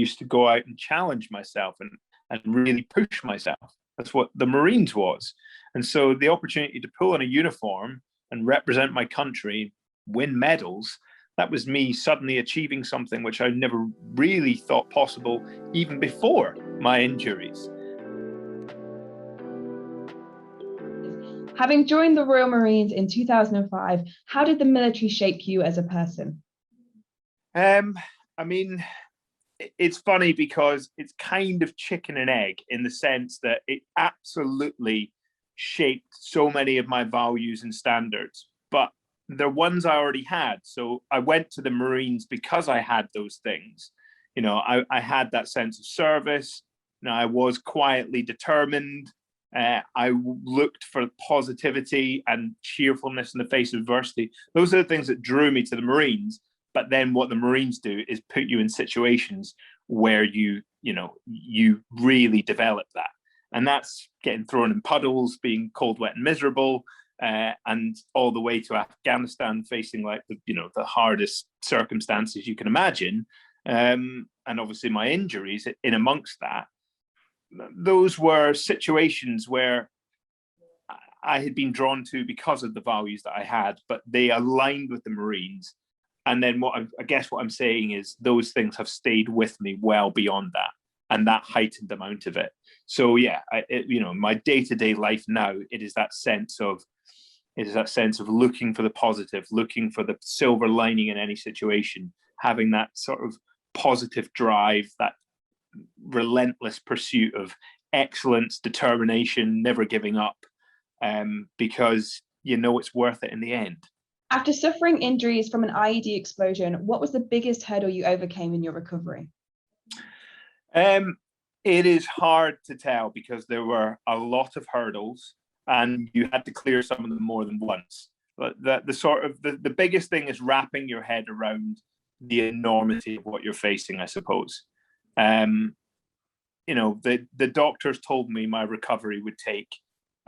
used to go out and challenge myself and really push myself. That's what the Marines was. And so the opportunity to pull on a uniform and represent my country, win medals, that was me suddenly achieving something which I never really thought possible even before my injuries. Having joined the Royal Marines in 2005, how did the military shape you as a person? I mean, it's funny because it's kind of chicken and egg in the sense that it absolutely shaped so many of my values and standards, but they're ones I already had. So I went to the Marines because I had those things. You know, I had that sense of service. You know, I was quietly determined. I looked for positivity and cheerfulness in the face of adversity. Those are the things that drew me to the Marines. But then what the Marines do is put you in situations where you really develop that. And that's getting thrown in puddles, being cold, wet, and miserable, and all the way to Afghanistan, facing like the hardest circumstances you can imagine. And obviously my injuries in amongst that. Those were situations where I had been drawn to because of the values that I had, but they aligned with the Marines. And then what I'm saying is those things have stayed with me well beyond that, and that heightened the amount of it. So yeah, my day-to-day life now, it is that sense of looking for the positive, looking for the silver lining in any situation, having that sort of positive drive, that relentless pursuit of excellence, determination, never giving up, because it's worth it in the end. After suffering injuries from an IED explosion, what was the biggest hurdle you overcame in your recovery? It is hard to tell because there were a lot of hurdles and you had to clear some of them more than once. But the biggest thing is wrapping your head around the enormity of what you're facing, I suppose. The doctors told me my recovery would take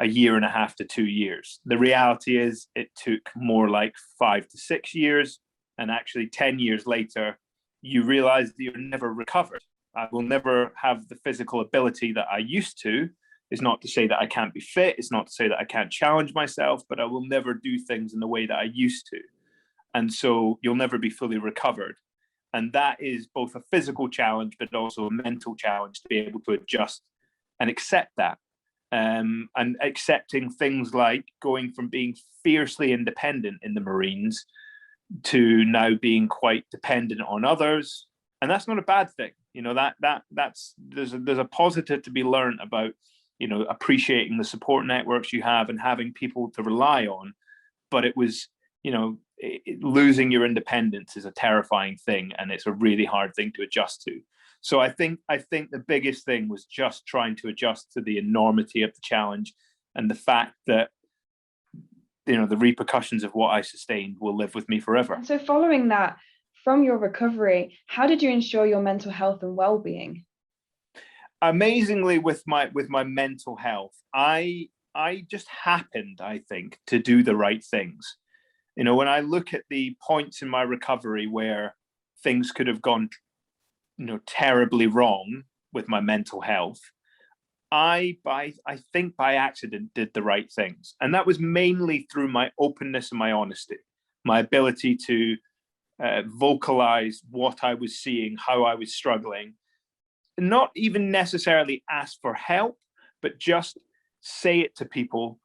1.5 to 2 years. The reality is it took more like 5 to 6 years. And actually 10 years later, you realize that you're never recovered. I will never have the physical ability that I used to. It's not to say that I can't be fit. It's not to say that I can't challenge myself, but I will never do things in the way that I used to. And so you'll never be fully recovered. And that is both a physical challenge, but also a mental challenge to be able to adjust and accept that. And accepting things like going from being fiercely independent in the Marines to now being quite dependent on others. And that's not a bad thing. There's a positive to be learned about, appreciating the support networks you have and having people to rely on. But it was, losing your independence is a terrifying thing, and it's a really hard thing to adjust to. So I think the biggest thing was just trying to adjust to the enormity of the challenge and the fact that, the repercussions of what I sustained will live with me forever. So following that, from your recovery, how did you ensure your mental health and well-being? Amazingly, with my mental health, I just happened, I think, to do the right things. When I look at the points in my recovery where things could have gone terribly wrong with my mental health, I think by accident did the right things. And that was mainly through my openness and my honesty, my ability to vocalize what I was seeing, how I was struggling, not even necessarily ask for help, but just say it to people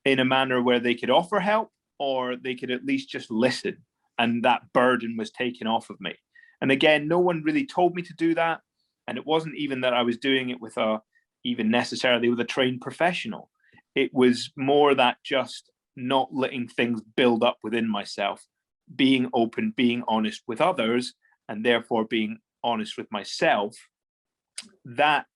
in a manner where they could offer help or they could at least just listen. And that burden was taken off of me. And again, no one really told me to do that. And it wasn't even that I was doing it with even necessarily with a trained professional. It was more that just not letting things build up within myself, being open, being honest with others, and therefore being honest with myself. That,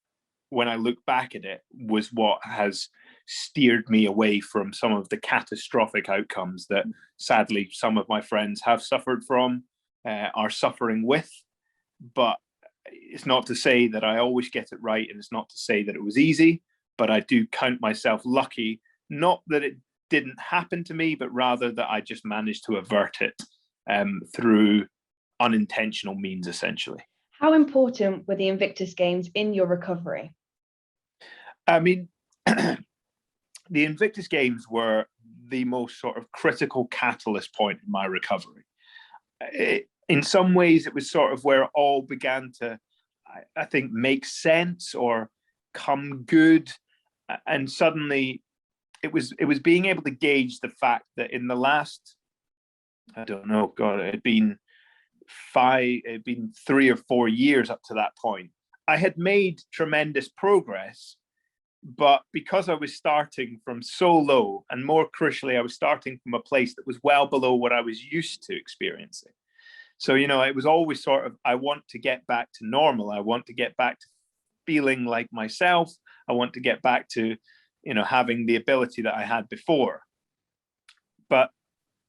when I look back at it, was what has steered me away from some of the catastrophic outcomes that sadly some of my friends have suffered from, are suffering with. But it's not to say that I always get it right, and it's not to say that it was easy, but I do count myself lucky, not that it didn't happen to me, but rather that I just managed to avert it through unintentional means, essentially. How important were the Invictus Games in your recovery? I mean, the Invictus Games were the most sort of critical catalyst point in my recovery. In some ways, it was sort of where it all began to, I think, make sense or come good. And suddenly it was being able to gauge the fact that in the last, I don't know, God, it'd been 3 or 4 years up to that point, I had made tremendous progress. But because I was starting from so low, and more crucially, I was starting from a place that was well below what I was used to experiencing. So, it was always sort of, I want to get back to normal. I want to get back to feeling like myself. I want to get back to, having the ability that I had before. But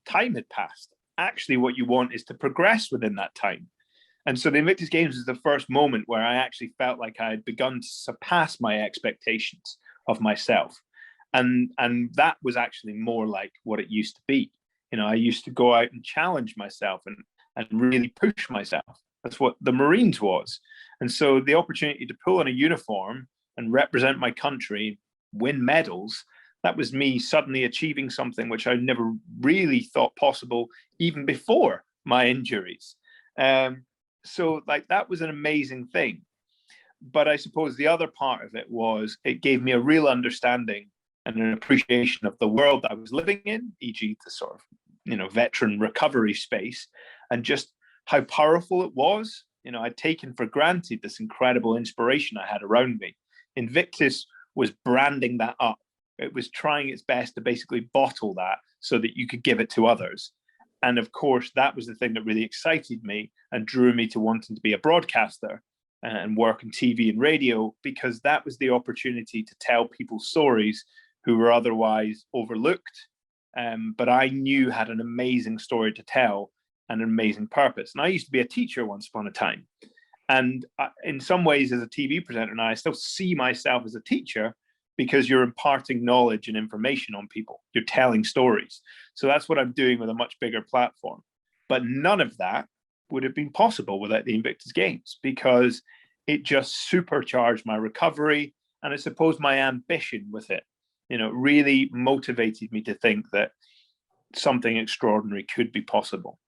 time had passed. Actually, what you want is to progress within that time. And so the Invictus Games was the first moment where I actually felt like I had begun to surpass my expectations of myself. And that was actually more like what it used to be. I used to go out and challenge myself and really push myself. That's what the Marines was. And so the opportunity to pull on a uniform and represent my country, win medals, that was me suddenly achieving something which I never really thought possible even before my injuries. So that was an amazing thing. But I suppose the other part of it was it gave me a real understanding and an appreciation of the world that I was living in, e.g. the sort of, veteran recovery space, and just how powerful it was. I'd taken for granted this incredible inspiration I had around me. Invictus was branding that up. It was trying its best to basically bottle that so that you could give it to others. And of course, that was the thing that really excited me and drew me to wanting to be a broadcaster and work in TV and radio, because that was the opportunity to tell people's stories who were otherwise overlooked, but I knew had an amazing story to tell and an amazing purpose. And I used to be a teacher once upon a time. And in some ways, as a TV presenter now, I still see myself as a teacher, because you're imparting knowledge and information on people. You're telling stories. So that's what I'm doing with a much bigger platform. But none of that would have been possible without the Invictus Games, because it just supercharged my recovery. And I suppose my ambition with it, really motivated me to think that something extraordinary could be possible.